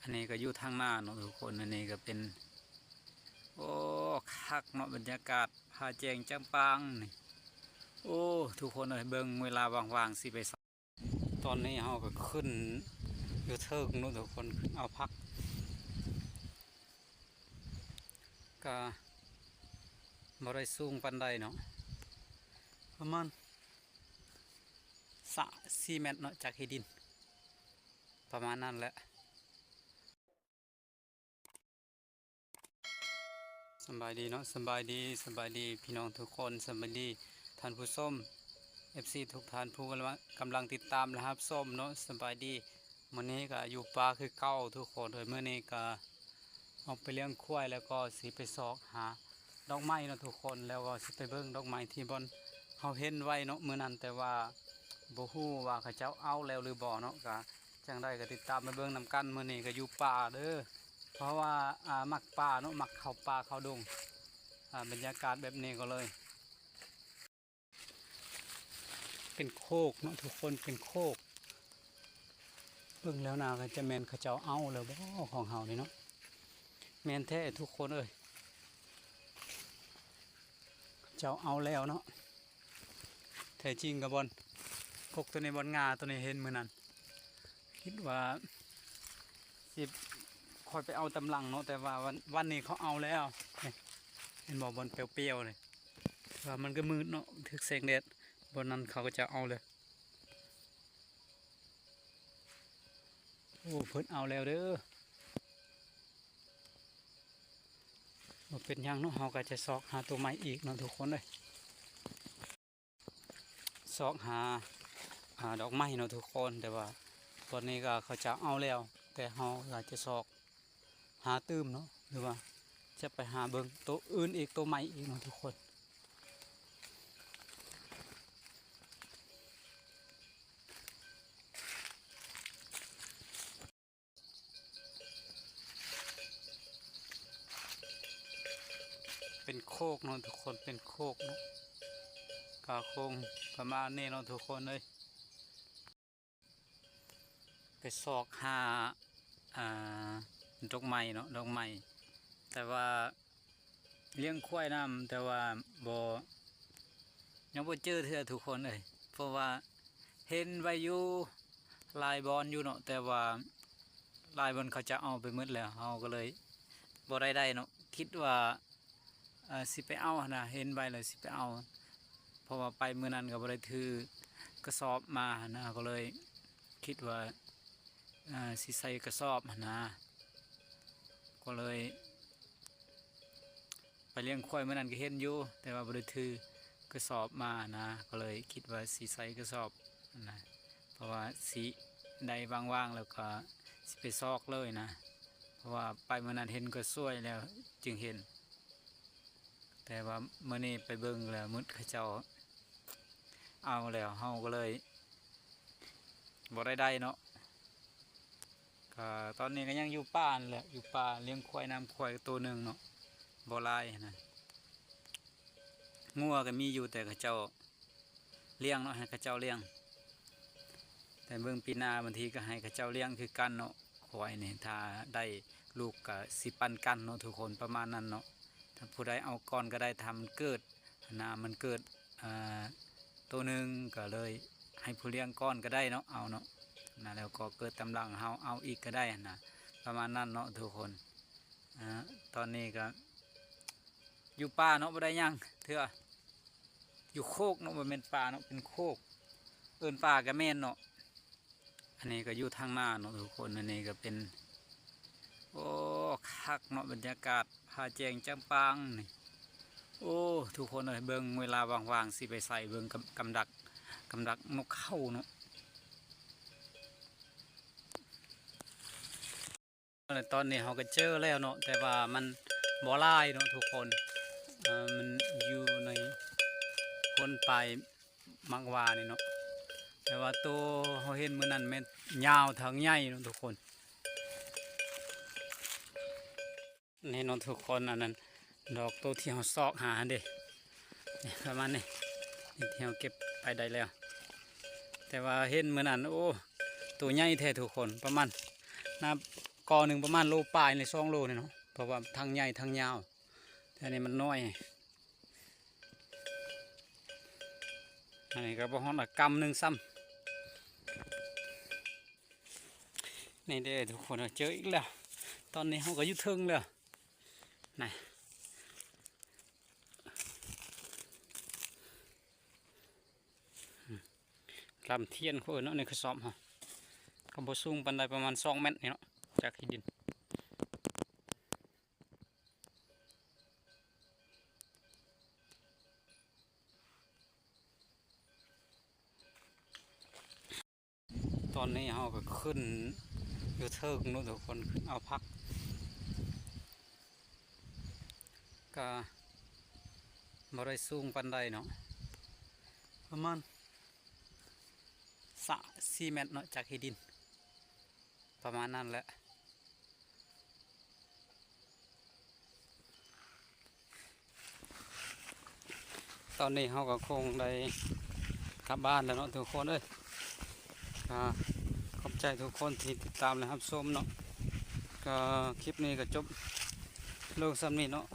อันนี้ก็อยู่ทางหน้าเนาะทุกคนอันนี้ก็เป็นโอ้คักเนาะบรรยากาศพาแจงจังปังนี่โอ้ทุกคนเลยเบิ่งเวลาว่างๆสิไปสตอนนี้เราก็ขึ้นอยู่เทิงเนาะทุกคนขึ้นเอาพักก็บ่ได้สูงปานใดเนาะประมาณ4 เมตรเนาะจากที่ดินประมาณนั้นแหละสบายดีเนาะสบายดีพี่น้องทุกคนสบายดีท่านผู้ชม FC ทุกท่านผู้กำลังติดตามนะครับส้มเนาะสบายดีมื้อนี้ก็อยู่ป่าคือเก่าทุกคนเลยมื้อนี้ก็ออกไปเลี้ยงควายแล้วก็สิไปซอกหาดอกไม้เนาะทุกคนแล้วก็สิไปเบิ่งดอกไม้ที่บอนเฮาเห็นไว้เนาะมื้อนั้นแต่ว่าบ่ฮู้ว่าเขาเจ้าเอาแล้วหรือบ่เนาะก็จังได้ก็ติดตามมาเบิ่งนำกันมื้อนี้ก็อยู่ป่าเด้อเพราะว่ามักป่าเนาะมักเข้าป่าเข้าดงบรรยากาศแบบนี้ก็เลยเป็นโคกเนาะทุกคนเป็นโคกเบิ่งแล้วนาก็จะแม่นเขาเจ้าเอาแล้วบ่ของเฮานี่เนาะแม่นแท้ทุกคนเอ้ยเจ้าเอาแล้วเนาะแท้จริงกับบอนพกตัวนี้บอนงาตัวนี้เห็นมื้อนั้นคิดว่าสิคอยไปเอาตำลังเนาะแต่ว่าวันนี้เขาเอาแล้วเห็นบ่บอนเปรี้ยวๆเลยว่ามันก็มืดเนาะถึกแสงแดดบนนั้นเขาก็จะเอาเลยโอ้เพิ่นเอาแล้วเด้อเป็นยังเนาะเขาก็จะซอกหาตัวใหม่อีกเนาะทุกคนเลยซอกหาดอกไม้เนาะทุกคนแต่ว่าตอนนี้ก็เขาจะเอาแล้วแต่เขาอยากจะซอกหาตื้มเนาะหรือว่าจะไปหาเบิ่งตัวอื่นอีกตัวใหม่อีกเนาะทุกคนเป็นโคกเนาะทุกคนเป็นโคกเนาะกาโคงประมาณนี้เนาะทุกคนเลยไปซอกหาดอกไม้เนาะดอกไม้แต่ว่าเลี้ยงควายน้ำแต่ว่าบ่ยังบ่เจอเทื่อทุกคนเลยเพราะว่าเห็นไว้อยู่ลายบอลอยู่เนาะแต่ว่าลายบอลเขาจะเอาไปหมดแล้วเราก็เลยบ่ได้เนาะคิดว่าสิไปเอานะเห็นใบเลยสิไปเอาเพราะว่าไปเมื่อนั้นก็บ่ได้ถือกระสอบมานะก็เลยคิดว่าสิใส่กระสอบนะก็เลยไปเลี้ยงควายเมื่อนั้นก็เห็นอยู่แต่ว่าบ่ได้ถือกระสอบมานะก็เลยคิดว่าสิใส่กระสอบนะเพราะว่าสิได้ว่างๆแล้วก็สิไปซอกเลยนะเพราะว่าไปเมื่อนั้นเห็นก็สวยแล้วจึงเห็นแต่ว่าเมื่อนี้ไปเบิ่งแล้วมุดเขาเจ้าเอาแล้วเฮาก็เลยบ่ได้เนาะก็ตอนนี้ก็ยังอยู่ป่าแหละอยู่ป่าเลี้ยงควายน้ำควายตัวหนึ่งเนาะบ่หลายนะงัวก็มีอยู่แต่เขาเจ้าเลี้ยงเนาะให้เขาเจ้าเลี้ยงแต่เบิ่งปีหน้าบางทีก็ให้เขาเจ้าเลี้ยงคือกันเนาะควายนี่ถ้าได้ลูกก็สิปันกันเนาะทุกคนประมาณนั้นเนาะถ้าผู้ใดเอาก่อนก็ได้ทำเกิดมันเกิดตัวหนึ่งก็เลยให้ผู้เลี้ยงก้อนก็ได้เนาะเอาเนาะนะแล้วก็เกิดตำลังเฮาเอาอีกก็ได้นะประมาณนั้นเนาะทุกคนตอนนี้ก็อยู่ป่าเนาะบ่ได้ยังเถอะอยู่โคกเนาะมันเป็นป่าเนาะเป็นโคกเอิ้นป่าก็แม่นเนาะอันนี้ก็อยู่ทางหน้าเนาะทุกคนอันนี้ก็เป็นโอ้คักเนาะบรรยากาศพาแจงจังปังนี่โอ้ทุกคนเลยเบิ่งเวลาว่างๆสิไปใส่เบิ่งกำดักนกเข้าเนาะตอนนี้เราก็เจอแล้วเนาะแต่ว่ามันบ่หลายเนาะทุกคนมันอยู่ในคนปลายมักวานี่เนาะแต่ว่าตัวเราเห็นมื้อนั้นแม่นยาวทางใหญ่เนาะทุกคนนี่เนาะทุกคนอันนั้นดอกตัวที่เราซอกหาเด้ประมาณนี้ที่เราเก็บไปได้แล้วแต่ว่าเห็นมื้อนั้นโอ้ตัวใหญ่แท้ทุกคนประมาณนับ กอหนึ่งประมาณโลปลายใน2 โลเนี่ยเนาะเพราะว่าทางใหญ่ทางยาวแต่อันนี้มันน้อยอันนี้ก็บ่ฮอดกำหนึ่งซ้ำนี่เด้อทุกคนเจออีกแล้วตอนนี้เขาก็อยู่เทิงแล้วนะลำเทียนเขาเนาะในกระสอบเขาก็บ่สูงปานใดประมาณ2 เมตรนี่เนาะจากที่ดินตอนนี้เขาก็ขึ้นอยู่เทิงนู้นทุกคนขึ้นเอาพักก็บ่ได้สูงปานใดเนาะประมาณ4 เมตรเนาะจากที่ดินประมาณนั้นแหละตอนนี้เขาก็คงได้กลับบ้านแล้วเนาะทุกคนเอ้ยขอบใจทุกคนที่ติดตามนะครับชมเนาะก็คลิปนี้ก็จบลงซ้ำนี้เนาะ